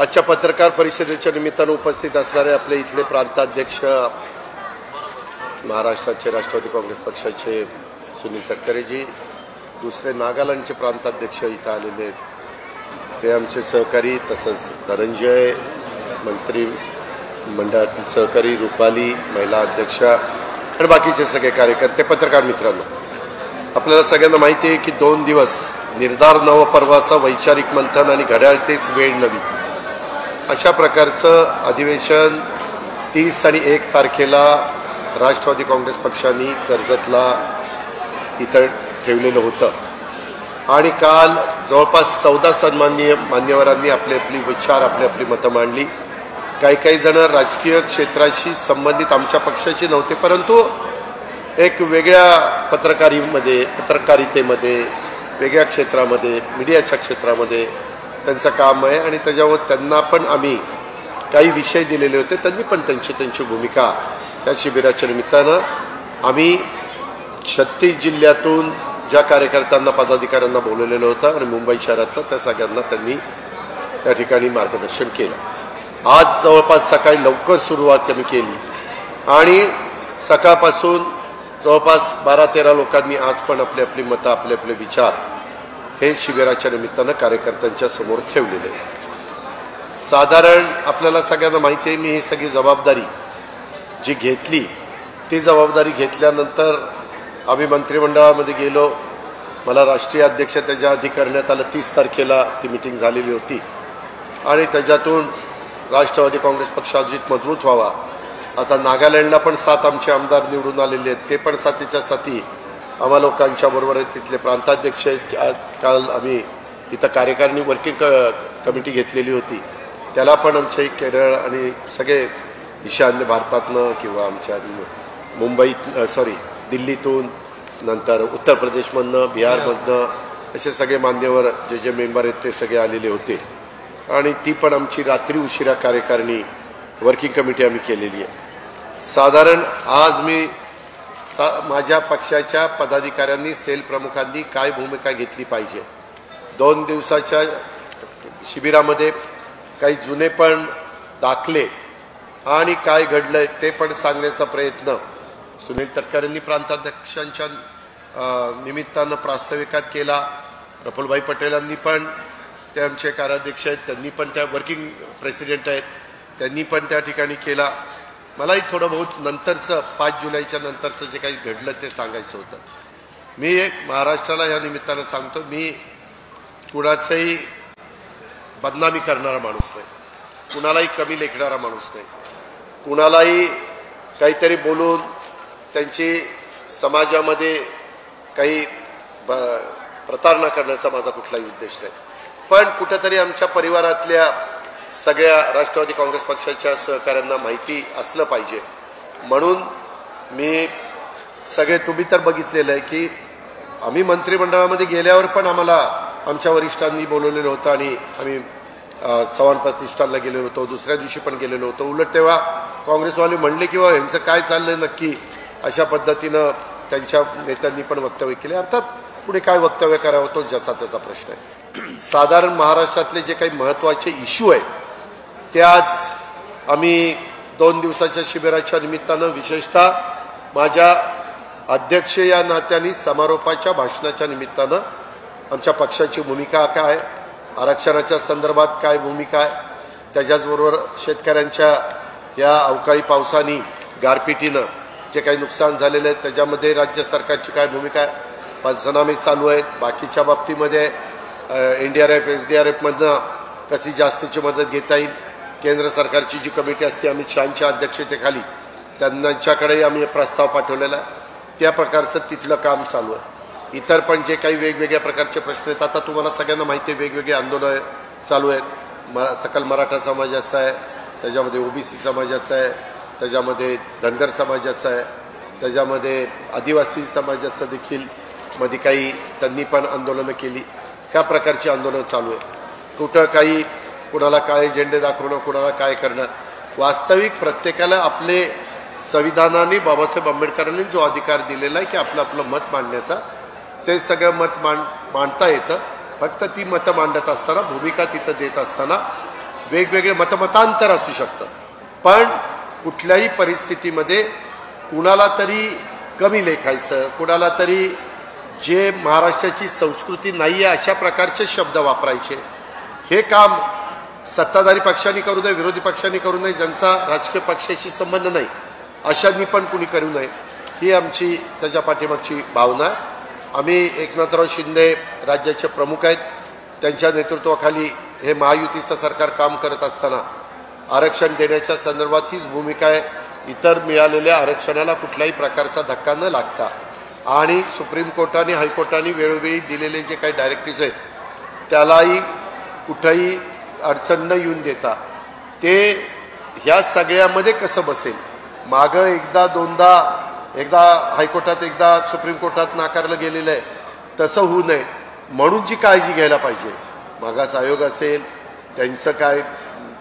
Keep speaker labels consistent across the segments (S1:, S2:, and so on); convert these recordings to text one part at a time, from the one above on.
S1: आजच्या पत्रकार परिषदेच्या निमित्तानं उपस्थित असणारे आपले इथले प्रांताध्यक्ष महाराष्ट्राचे राष्ट्रवादी काँग्रेस पक्षाचे सुनील तटकरेजी, दुसरे नागालँडचे प्रांताध्यक्ष इथं आलेले ते आमचे सहकारी, तसंच धनंजय मंत्री मंडळातील सहकारी, रुपाली महिला अध्यक्षा आणि बाकीचे सगळे कार्यकर्ते, पत्रकार मित्रांनो, आपल्याला सगळ्यांना माहिती आहे की 2 दिवस निर्धार नवपर्वाचा वैचारिक मंथन आणि घड्याळ तेच वेळ नवी अशा प्रकारचं अधिवेशन 30 आणि 1 तारखेला राष्ट्रवादी काँग्रेस पक्षाने कर्जतला इथं ठेवलेलं होतं आणि काल जवळपास 14 सन्माननीय मान्यवरांनी आपले विचार आपली मतं मांडली. काही जण राजकीय क्षेत्राशी संबंधित आमच्या पक्षाची नव्हते, परंतु एक वेगळ्या पत्रकारितेमध्ये वेगळ्या क्षेत्रामध्ये मीडियाच्या क्षेत्रामध्ये त्यांचं काम आहे आणि त्याच्यामुळे त्यांना पण आम्ही काही विषय दिलेले होते. त्यांनी पण त्यांची भूमिका या शिबिराच्या निमित्तानं आम्ही 36 जिल्ह्यातून ज्या कार्यकर्त्यांना पदाधिकाऱ्यांना बोलवलेलं होतं आणि मुंबई शहरातनं त्या सगळ्यांना त्यांनी त्या ठिकाणी मार्गदर्शन केलं. आज जवळपास सकाळी लवकर सुरुवात आम्ही केली आणि सकाळपासून जवळपास 12-13 लोकांनी आज पण आपली मतं आपले विचार हे शिबिराच्या निमित्तानं कार्यकर्त्यांच्या समोर ठेवलेले आहे. साधारण आपल्याला सगळ्यांना माहिती आहे, मी ही सगळी जबाबदारी जी घेतली ती जबाबदारी घेतल्यानंतर आम्ही मंत्रिमंडळामध्ये गेलो. मला राष्ट्रीय अध्यक्ष त्याच्या आधी करण्यात आलं. 30 तारखेला ती मिटिंग झालेली होती आणि त्याच्यातून राष्ट्रवादी काँग्रेस पक्ष अजित मजबूत व्हावा. आता नागालँडला पण 7 आमचे आमदार निवडून आलेले आहेत, ते पण 7च्या 7 आम्हा लोकांच्या बरोबर आहेत. तिथले प्रांताध्यक्ष काल आम्ही इथं कार्यकारिणी वर्किंग कमिटी घेतलेली होती, त्याला पण आमचे केरळ आणि सगळे ईशान्य भारतातनं किंवा आमच्या दिल्लीतून, नंतर उत्तर प्रदेशमधनं, बिहारमधनं असे सगळे मान्यवर जे मेंबर आहेत ते सगळे आलेले होते आणि ती पण आमची रात्री उशिरा कार्यकारिणी वर्किंग कमिटी आम्ही केलेली आहे. साधारण आज मी माझ्या पक्षाच्या पदाधिकाऱ्यांनी, सेल प्रमुखांनी काय भूमिका घेतली पाहिजे, 2 दिवसाच्या शिबिरामध्ये काही जुने पण दाखले आणि काय घडलंय ते पण सांगण्याचा प्रयत्न सुनील तटकरेंनी प्रांताध्यक्षांच्या निमित्तानं प्रास्ताविकात केला. प्रफुल्लभाई पटेलांनी पण, ते आमचे कार्याध्यक्ष आहेत, त्यांनी पण त्या वर्किंग प्रेसिडेंट आहेत, त्यांनी पण त्या ठिकाणी केला. मलाही थोडं बहुत नंतरचं 5 जुलैच्या नंतरचं जे काही घडलं ते सांगायचं होतं. मी महाराष्ट्राला या निमित्तानं सांगतो, मी कुणाचंही बदनामी करणारा माणूस नाही, कुणालाही कमी लेखणारा माणूस नाही, कुणालाही काहीतरी बोलून त्यांची समाजामध्ये काही प्रतारणा करण्याचा माझा कुठलाही उद्देश नाही. पण कुठेतरी आमच्या परिवारातल्या सगळ्या राष्ट्रवादी काँग्रेस पक्षाच्या सहकाऱ्यांना माहिती असलं पाहिजे म्हणून मी सगळे, तुम्ही तर बघितलेलं आहे की आम्ही मंत्रिमंडळामध्ये गेल्यावर पण आम्हाला आमच्या वरिष्ठांनी बोलवलेलं होतं आणि आम्ही चव्हाण प्रतिष्ठानला गेलेलो होतो, दुसऱ्या दिवशी पण गेलेलो होतो. उलट तेव्हा काँग्रेसवाले म्हणले की यांचं काय चाललंय नक्की, अशा पद्धतीनं त्यांच्या नेत्यांनी पण वक्तव्य केले. अर्थात पुढे काय वक्तव्य करावं तो ज्याचा त्याचा प्रश्न आहे. साधारण महाराष्ट्रातले जे काही महत्त्वाचे इश्यू आहेत ते आज आम्ही 2 दिवसाच्या शिबिराच्या निमित्तानं, विशेषतः माझ्या अध्यक्ष या नात्याने समारोपाच्या भाषणाच्या निमित्तानं आमच्या पक्षाची भूमिका काय, आरक्षणाच्या संदर्भात काय भूमिका आहे, त्याच्याचबरोबर शेतकऱ्यांच्या या अवकाळी पावसाने, गारपिटीनं जे काही नुकसान झालेलं आहे त्याच्यामध्ये राज्य सरकारची काय भूमिका आहे, पंचनामे चालू आहेत, बाकीच्या बाबतीमध्ये NDRF SDRFमधनं कशी जास्तीची मदत घेता येईल, केंद्र सरकारची जी कमिटी असते अमित शहांच्या अध्यक्षतेखाली त्यांच्याकडेही आम्ही प्रस्ताव पाठवलेला आहे, त्या प्रकारचं तिथलं काम चालू आहे. इतर पण जे काही वेगवेगळ्या प्रकारचे प्रश्न आहेत, आता तुम्हाला सगळ्यांना माहिती आहे वेगवेगळे आंदोलन चालू आहेत. सकल मराठा समाजाचं आहे, त्याच्यामध्ये OBC समाजाचं आहे, त्याच्यामध्ये धनगर समाजाचं आहे, त्याच्यामध्ये आदिवासी समाजाचं देखील मध्ये काही त्यांनी पण आंदोलनं केली. ह्या प्रकारची आंदोलनं चालू आहे. कुठं काही कुणाला काळे झेंडे दाखवणं, कुणाला काय करणं. वास्तविक प्रत्येकाला आपले संविधानाने बाबासाहेब आंबेडकरांनी जो अधिकार दिलेला आहे की आपलं मत मांडण्याचा, ते सगळं मत मांडता येतं. फक्त ती मतं मांडत असताना, भूमिका तिथं देत असताना वेगवेगळे मतमतांतर असू शकतं, पण कुठल्याही परिस्थितीमध्ये कुणाला तरी कमी लेखायचं, कुणाला तरी जे महाराष्ट्राची संस्कृती नाही आहे अशा प्रकारचे शब्द वापरायचे, हे काम सत्ताधारी पक्षांनी करू नये, विरोधी पक्षांनी करू नये, ज्यांचा राजकीय पक्षाशी संबंध नाही अशांनी पण कुणी करू नये, ही आमची त्याच्या पाठीमागची भावना आहे. आम्ही एकनाथराव शिंदे राज्याचे प्रमुख आहेत, त्यांच्या नेतृत्वाखाली हे महायुतीचं सरकार काम करत असताना आरक्षण देण्याच्या संदर्भात हीच भूमिका आहे. इतर मिळालेल्या आरक्षणाला कुठल्याही प्रकारचा धक्का न लागता आणि सुप्रीम कोर्टाने हायकोर्टाने वेळोवेळी दिलेले जे काही डायरेक्टिव्ज आहेत त्यालाही कुठंही अडचण न येऊन देता ते ह्या सगळ्यामध्ये कसं बसेल. मागं एकदा दोनदा, एकदा हायकोर्टात एकदा सुप्रीम कोर्टात नाकारलं गेलेलं आहे, तसं होऊ नये म्हणून जी काळजी घ्यायला पाहिजे. मागास आयोग असेल, त्यांचं काय,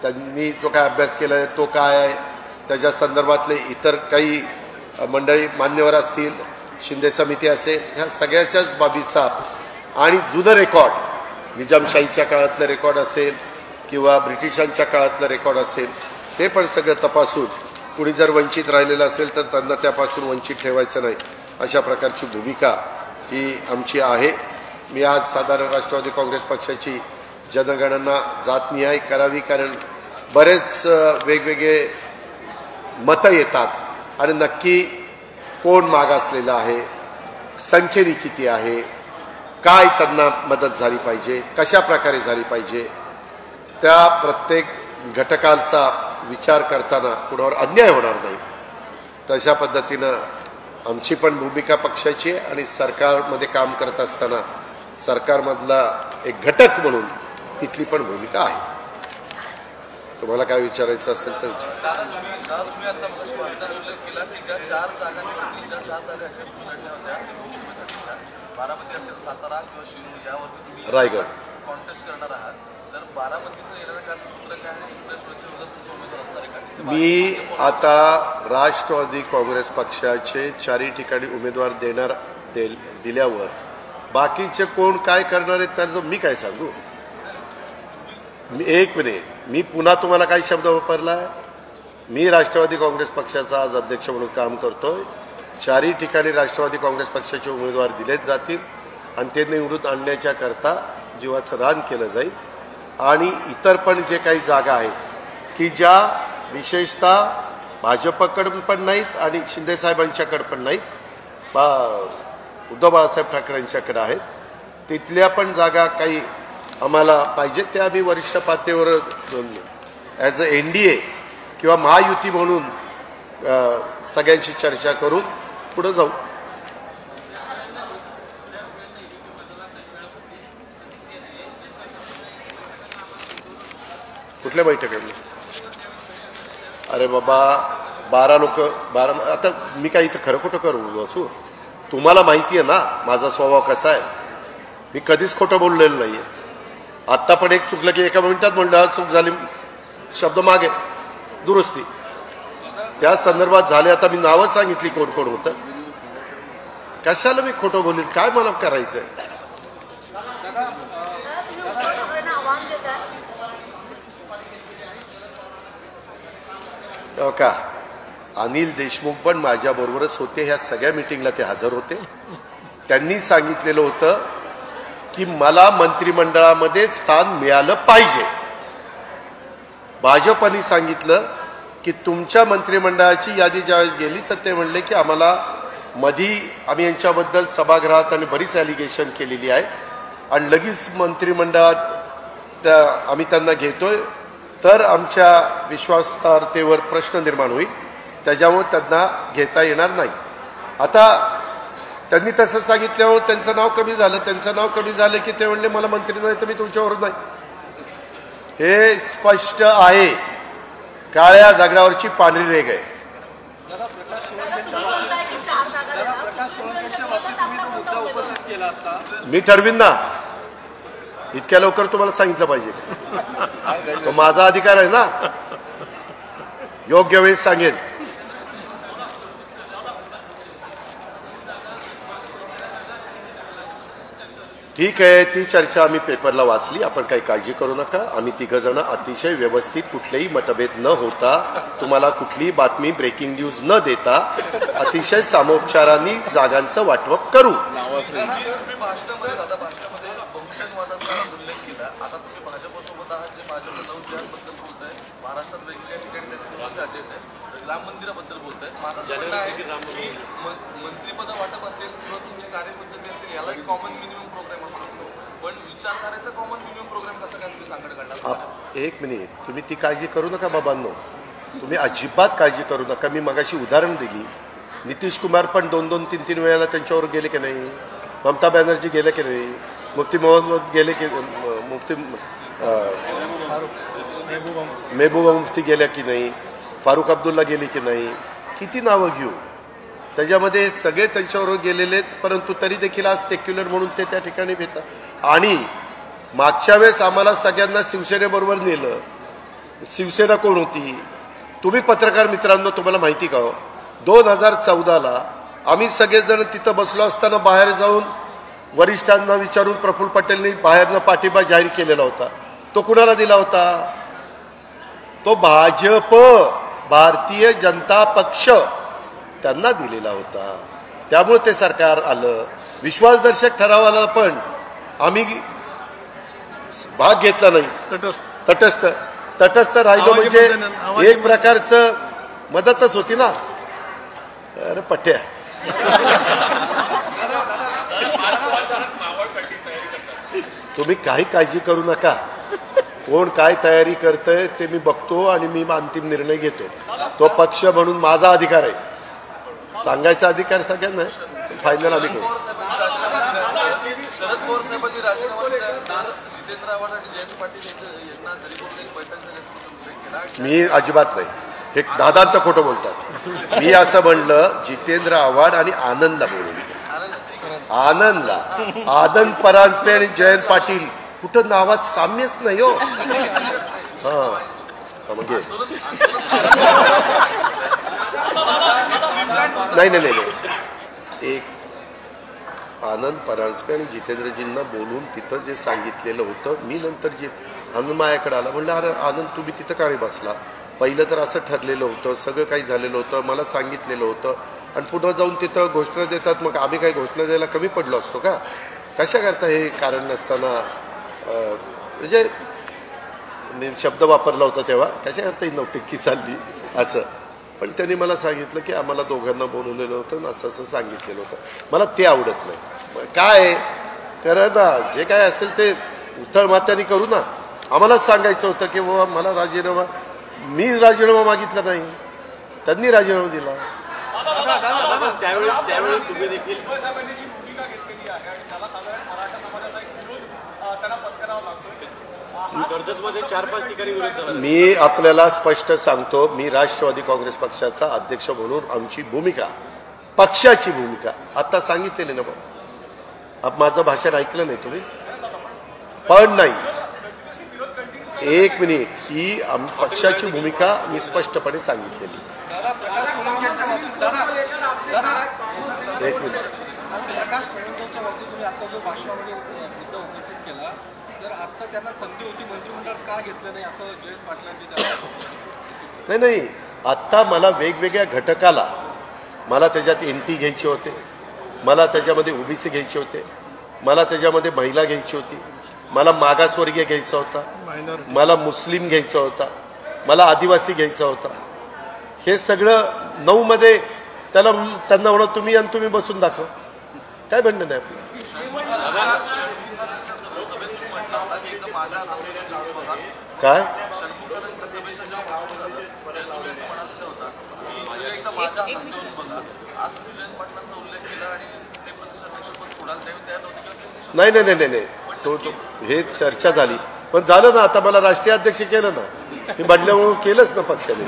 S1: त्यांनी जो काय अभ्यास केला आहे तो काय आहे, त्याच्या संदर्भातले इतर काही मंडळी मान्यवर असतील, शिंदे समिती असेल, ह्या सगळ्याच्याच बाबीचा आणि जुनं रेकॉर्ड निजामशाहीच्या काळातलं रेकॉर्ड असेल किंवा ब्रिटिशांच्या काळातलं रेकॉर्ड असेल, ते पण सगळं तपासून कुणी जर वंचित राहिलेलं असेल तर त्यांना त्यापासून वंचित ठेवायचं नाही, अशा प्रकारची भूमिका ही आमची आहे. मी आज साधारण राष्ट्रवादी काँग्रेस पक्षाची जनगणना जातनिहाय करावी, कारण बरेच वेगवेगळे मतं येतात आणि नक्की कोण मागासलेलं आहे, संख्येने किती आहे, काय त्यांना मदत झाली पाहिजे, कशा प्रकारे झाली पाहिजे, त्या प्रत्येक घटकाचा विचार करताना कुणावर अन्याय होणार नाही, तशा पद्धतीनं आमची पण भूमिका पक्षाची आहे आणि सरकारमध्ये काम करत असताना सरकारमधला एक घटक म्हणून तिथली पण भूमिका आहे. तुम्हाला काय विचारायचं असेल तर रायगड मी आता राष्ट्रवादी काँग्रेस पक्षाचे 4 ठिकाणी उमेदवार दिल्यावर बाकीचे कोण काय करणार आहेत त्याचं मी काय सांगू. एक मिनिट, मी पुन्हा तुम्हाला काही शब्द वापरला. मी राष्ट्रवादी काँग्रेस पक्षाचा आज अध्यक्ष म्हणून काम करतोय. 4 ठिकाणी राष्ट्रवादी काँग्रेस पक्षाचे उमेदवार दिलेच जातील आणि ते निवडून आणण्याच्या करता जीवाचं रान केलं जाईल. आणि इतर पण जे काही जागा आहेत की ज्या विशेषतः भाजपकडून पण नाहीत आणि शिंदेसाहेबांच्याकडे पण नाहीत, उद्धव बाळासाहेब ठाकरे यांच्याकडे आहेत, तिथल्या पण जागा काही आम्हाला पाहिजे, त्या आम्ही वरिष्ठ पातळीवर ॲज अ NDA किंवा महायुती म्हणून सगळ्यांशी चर्चा करून पुढे जाऊ. कुठल्या बैठकीमध्ये? अरे बाबा, 12 लोक, 12. आता मी काय इथं खरं खोटं करू असू? तुम्हाला माहिती आहे ना माझा स्वभाव कसा आहे. मी कधीच खोटं बोललेलं नाही आहे. आत्ता पण एक चुकलं की एका मिनिटात म्हणलं चूक झाली, शब्द मागे दुरुस्ती, त्या संदर्भात झाले. आता मी नावं सांगितली कोण कोण होतं, कशाला मी खोटं बोलेल, काय मला करायचं आहे. का अनिल देशमुख पण माझ्याबरोबरच होते, ह्या सगळ्या मिटिंगला ते हजर होते. त्यांनी सांगितलेलं होतं की मला मंत्रिमंडळामध्ये स्थान मिळालं पाहिजे. भाजपने सांगितलं की तुमच्या मंत्रिमंडळाची यादी ज्यावेळेस गेली तर ते म्हणले की आम्हाला मधी आम्ही यांच्याबद्दल सभागृहात आणि बरीच ॲलिगेशन केलेली आहे आणि लगेच मंत्रिमंडळात आम्ही त्यांना घेतोय तर आमच्या विश्वासार्हतेवर प्रश्न निर्माण होईल, त्याच्यामुळे त्यांना घेता येणार नाही. आता त्यांनी तसं सांगितल्यावर त्यांचं नाव कमी झालं. त्यांचं नाव कमी झालं की ते म्हणले मला मंत्री नाही तर मी तुमच्यावर नाही. हे स्पष्ट आहे, काळ्या दगडावरची पांढरी रेघ आहे. मी ठरवीन ना, इतक्या लवकर तुम्हाला सांगितलं पाहिजे, माझा अधिकार आहे ना, योग्य वेळेस सांगेन. ठीक आहे, ती चर्चा आम्ही पेपरला वाचली. आपण काही काळजी करू नका. आम्ही तिघजण अतिशय व्यवस्थित, कुठलेही मतभेद न होता, तुम्हाला कुठलीही बातमी ब्रेकिंग न्यूज न देता अतिशय सामोपचाराने जागांचं वाटप करू.
S2: महाराष्ट्रात वेगवेगळ्या ठिकाणी त्याचे अजेंडा आहे. राम मंदिराबद्दल बोलताय. माझं असं म्हणणं आहे की मंत्रिपद वाटप असेल किंवा तुमची कार्यपद्धती असेल याला एक कॉमन मिनिमम प्रोग्राम असू शकतो, पण विचारधारेचा कॉमन मिनिमम प्रोग्राम कसा काय तुम्ही सांगड काढणार?
S1: एक मिनिट, तुम्ही ती काळजी करू नका बाबांनो, तुम्ही अजिबात काळजी करू नका. मी मगाशी उदाहरण दिली. नितीश कुमार पण 2-2, 3-3 वेळेला त्यांच्यावर गेले की नाही, ममता बॅनर्जी गेले की नाही, मुफ्ती मोहम्मद गेले की, मुफ्ती महबूबा मुफ्ती गेल्या की नाही, फारुख अब्दुल्ला गेली की नाही, किती नावं घेऊ. त्याच्यामध्ये सगळे त्यांच्यावर गेलेले आहेत, परंतु तरी देखील आज सेक्युलर म्हणून ते त्या ठिकाणी भेटतात. आणि मागच्या वेळेस आम्हाला सगळ्यांना शिवसेनेबरोबर नेलं. शिवसेना कोण होती? तुम्ही पत्रकार मित्रांनो, तुम्हाला माहिती का हो, 2014ला आम्ही सगळेजण तिथं बसलो असताना बाहेर जाऊन वरिष्ठांना विचारून प्रफुल्ल पटेलनी बाहेरनं पाठिंबा जाहीर केलेला होता. तो कुणाला दिला होता? तो भाजप, भारतीय जनता पक्ष त्यांना दिलेला होता. त्यामुळे ते सरकार आलं. विश्वासदर्शक ठरावाला पण आम्ही भाग घेतला नाही. तटस्थ राहिलो म्हणजे एक प्रकारचं मदतच होती ना. अरे पट्ट्या, तुम्ही काही काळजी करू नका. कोण काय तयारी करतंय ते मी बघतो आणि मी अंतिम निर्णय घेतो. तो पक्ष म्हणून माझा अधिकार आहे, सांगायचा अधिकार सगळ्यांना आहे. फायनल आम्ही करू.
S2: शरद पवार साहेबांनी राजीनामा दिल्यानंतर जितेंद्र आव्हाड आणि जयंत पाटील यांना दलित एक बैठक झाल्याचं
S1: मी अजिबात नाही. हे दादांत खोटं बोलतात. मी असं म्हणलं जितेंद्र आव्हाड आणि आनंदला बोलवलं. आनंदला, आनंद परांजपे आणि जयंत पाटील, कुठं नावात साम्यच नाही हो. म्हणजे नाही, एक आनंद परांजपे आणि जितेंद्रजींना बोलून तिथं जे सांगितलेलं होतं, मी नंतर जे आनंद मायाकडे आला, म्हणलं अरे आनंद तुम्ही तिथं का रे बसला? पहिलं तर असं ठरलेलं होतं, सगळं काही झालेलं होतं, मला सांगितलेलं होतं, आणि पुन्हा जाऊन तिथं घोषणा देतात. मग आम्ही काही घोषणा द्यायला कमी पडलो असतो का? कशा करता हे कारण नसताना, म्हणजे मी शब्द वापरला होता तेव्हा, कशा करता ही नौटिक्की चालली असं. पण त्यांनी मला सांगितलं की आम्हाला दोघांना बोलवलेलं होतं ना, असं सांगितलेलं होतं. मला ते आवडत नाही. काय करा ना, जे काय असेल ते उथळ मात्याने करू ना. आम्हालाच सांगायचं होतं की बाबा मला राजीनामा, मी राजीनामा मागितला नाही, त्यांनी राजीनामा दिला.
S3: त्यावेळी तुम्ही देखील कर्जतमध्ये 4-5 ठिकाणी विरोध झाला.
S1: मी आपल्याला स्पष्ट सांगतो, मी राष्ट्रवादी काँग्रेस पक्षाचा अध्यक्ष म्हणून आमची भूमिका, पक्षाची भूमिका आता सांगितलेली ना. माझं भाषण ऐकलं नाही तुम्ही? पण नाही, एक मिनिट, ही पक्षाची भूमिका मी स्पष्टपणे सांगितलेली. एक मिनिट,
S4: त्यांना संधी होती, मंत्रिमंडळात का घेतलं नाही असं जयंत पाटलांनी
S1: नाही, आत्ता मला वेगवेगळ्या घटकाला, मला त्याच्यात एनटी घ्यायचे होते, मला त्याच्यामध्ये ओबीसी घ्यायचे होते, मला त्याच्यामध्ये महिला घ्यायची होती, मला मागासवर्गीय घ्यायचा होता, मला मुस्लिम घ्यायचा होता, मला आदिवासी घ्यायचा होता. हे सगळं 9 मध्ये त्यांना म्हणा तुम्ही आणि तुम्ही बसून दाखव, काय म्हणणं नाही आपलं. काय नाही, तो हे चर्चा झाली, पण झालं ना. आता मला राष्ट्रीय अध्यक्ष केलं ना, मी म्हटल्यामुळे केलंच ना पक्षाने.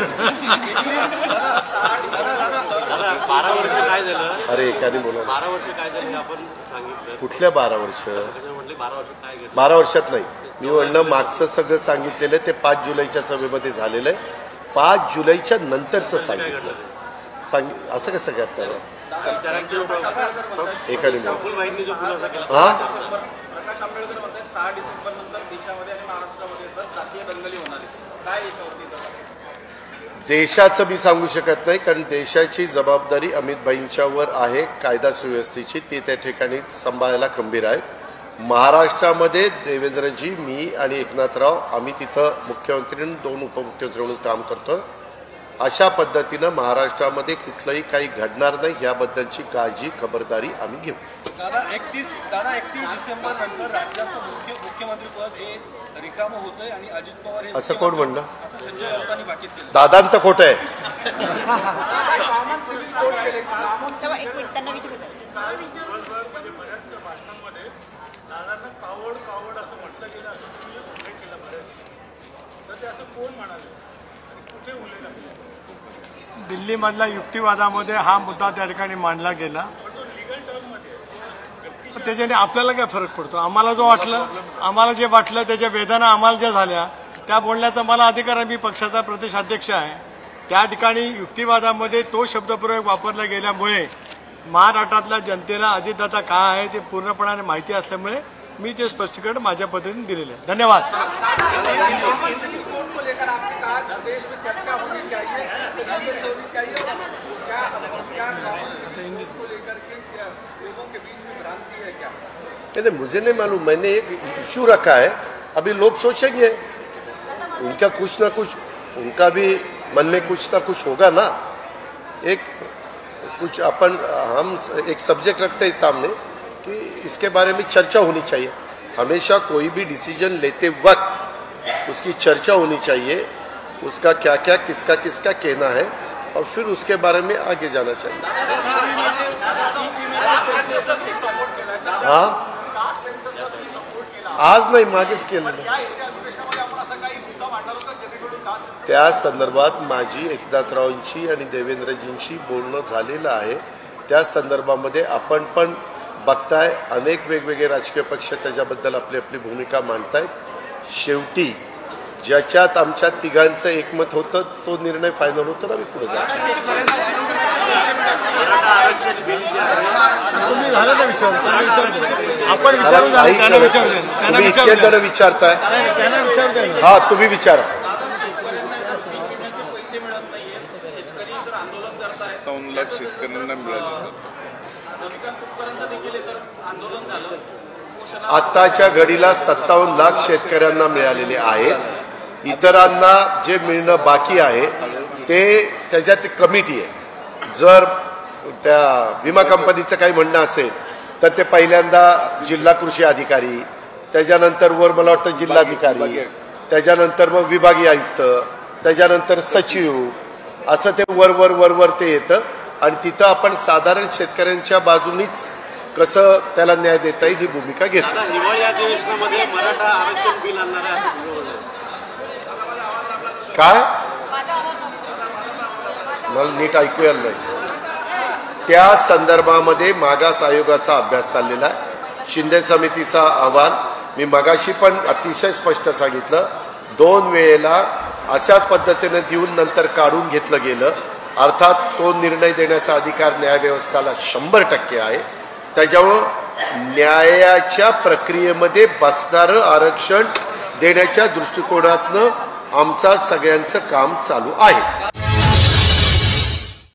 S3: 12 वर्ष काय झालं?
S1: अरे एकाने बोला.
S3: 12 वर्ष काय झालं आपण सांगितलं?
S1: कुठल्या 12 वर्ष?
S3: 12 वर्ष काय घेतलं?
S1: 12 वर्षात नाही, मी म्हणलं मागचं सगळं सांगितलेलं ते 5 जुलैच्या सभेमध्ये झालेलं आहे. 5 जुलैच्या नंतरचं सांगितलं. असं कसं करता? एकाने हा
S4: प्रकाश आंबेडकर म्हणतात 6 डिसेंबर नंतर देशामध्ये आणि महाराष्ट्रामध्ये जातीय दंगली होणार आहेत, काय याच्यावरती?
S1: देशाचं मी सांगू शकत नाही, कारण देशाची जबाबदारी अमित भाईंच्यावर आहे कायदा सुव्यवस्थेची, ते त्या ठिकाणी सांभाळायला खंबीर आहे. महाराष्ट्रामध्ये देवेंद्रजी, मी आणि एकनाथराव आम्ही तिथं मुख्यमंत्री आणि 2 उपमुख्यमंत्री म्हणून काम करतो. अशा पद्धतीनं महाराष्ट्रामध्ये कुठलंही काही घडणार नाही याबद्दलची काळजी खबरदारी आम्ही घेऊ.
S4: दादा 31 डिसेंबर नंतर राज्याचं मुख्यमंत्री पद हे रिकामं होतंय आणि अजित पवार हे
S1: असं कोण म्हणलं?
S4: असं संजय राऊतांनी बाकीत केलं.
S1: दादांत खोटं आहे.
S5: एक मिनिट त्यांना विचारू द्या.
S6: दिल्लीमधल्या युक्तिवादामध्ये हा मुद्दा त्या ठिकाणी मांडला गेला. त्याच्याने आपल्याला काय फरक पडतो? आम्हाला जे वाटलं त्याच्या वेदना आम्हाला ज्या झाल्या त्या बोलण्याचा मला अधिकार आहे. मी पक्षाचा प्रदेशाध्यक्ष आहे. त्या ठिकाणी युक्तिवादामध्ये तो शब्दप्रयोग वापरला गेल्यामुळे महाराष्ट्रातल्या जनतेला अजितदादा काय आहे ते पूर्णपणाने माहिती असल्यामुळे मी ते स्पष्टीकरण माझ्या पद्धतीने दिलेलं आहे. धन्यवाद.
S1: नहीं, मुझे नहीं मालूम. मैंने एक इशू रखा है, अभी लोग सोचेंगे, उनका कुछ ना कुछ, उनका भी मन में कुछ ना कुछ होगा ना. एक कुछ हम एक सब्जेक्ट रखते हैं सामने कि इसके बारे में चर्चा होनी चाहिए. हमेशा कोई भी डिसीजन लेते वक्त उसकी चर्चा होनी चाहिए, उसका क्या क्या किसका किसका कहना है, और फिर उसके बारे में आगे जाना चाहिए. हाँ, आज नाही, मागेच केलेलं. त्या संदर्भात माझी एकनाथरावांची आणि देवेंद्रजींशी बोलणं झालेलं आहे. त्या संदर्भामध्ये आपण पण बघताय, अनेक वेगवेगळे राजकीय पक्ष त्याच्याबद्दल आपली आपली भूमिका मांडतायत. शेवटी ज्याच्यात आमच्या तिघांचं एकमत होतं तो निर्णय फायनल होतो, आम्ही पुढे जातो.
S6: तुम्ही झालं ना विचार, आपण विचारून त्यांना
S1: तुम्ही इतके जण विचारताय.
S6: त्यांना विचारू द्या.
S1: हा, तुम्ही विचारा.
S4: पैसे मिळत नाहीयेत, शेतकरी तर आंदोलन करतायत.
S7: 57 लाख शेतकऱ्यांना मिळाले.
S4: रविकांत तुपकरांचं देखील आंदोलन झालं.
S1: आताच्या घडीला 57 लाख शेतकऱ्यांना मिळालेले आहेत. इतरांना जे मिळणं बाकी आहे ते त्याच्यात कमिटी आहे. जर त्या विमा कंपनीचं काही म्हणणं असेल तर ते पहिल्यांदा जिल्हा कृषी अधिकारी, त्याच्यानंतर वर मला वाटतं जिल्हाधिकारी, त्याच्यानंतर मग विभागीय आयुक्त, त्याच्यानंतर सचिव, असं ते वर ते येतं. आणि तिथं आपण साधारण शेतकऱ्यांच्या बाजूनीच कसं त्याला न्याय देता येईल ही भूमिका घेतो.
S3: हिवाळी अधिवेशनामध्ये मराठा आरक्षण बिल आणणार आहे.
S1: काय मला नीट ऐकू आलं नाही. त्या संदर्भामध्ये मागास आयोगाचा अभ्यास चाललेला आहे. शिंदे समितीचा अहवाल मी मगाशी पण अतिशय स्पष्ट सांगितलं, 2 वेळेला अशाच पद्धतीने देऊन नंतर काढून घेतलं गेलं. अर्थात तो निर्णय देण्याचा अधिकार न्यायव्यवस्थेला 100% आहे. त्याच्यामुळं न्यायाच्या प्रक्रियेमध्ये बसणारं आरक्षण देण्याच्या दृष्टिकोनातनं आमचा सगळ्यांचं काम चालू आहे.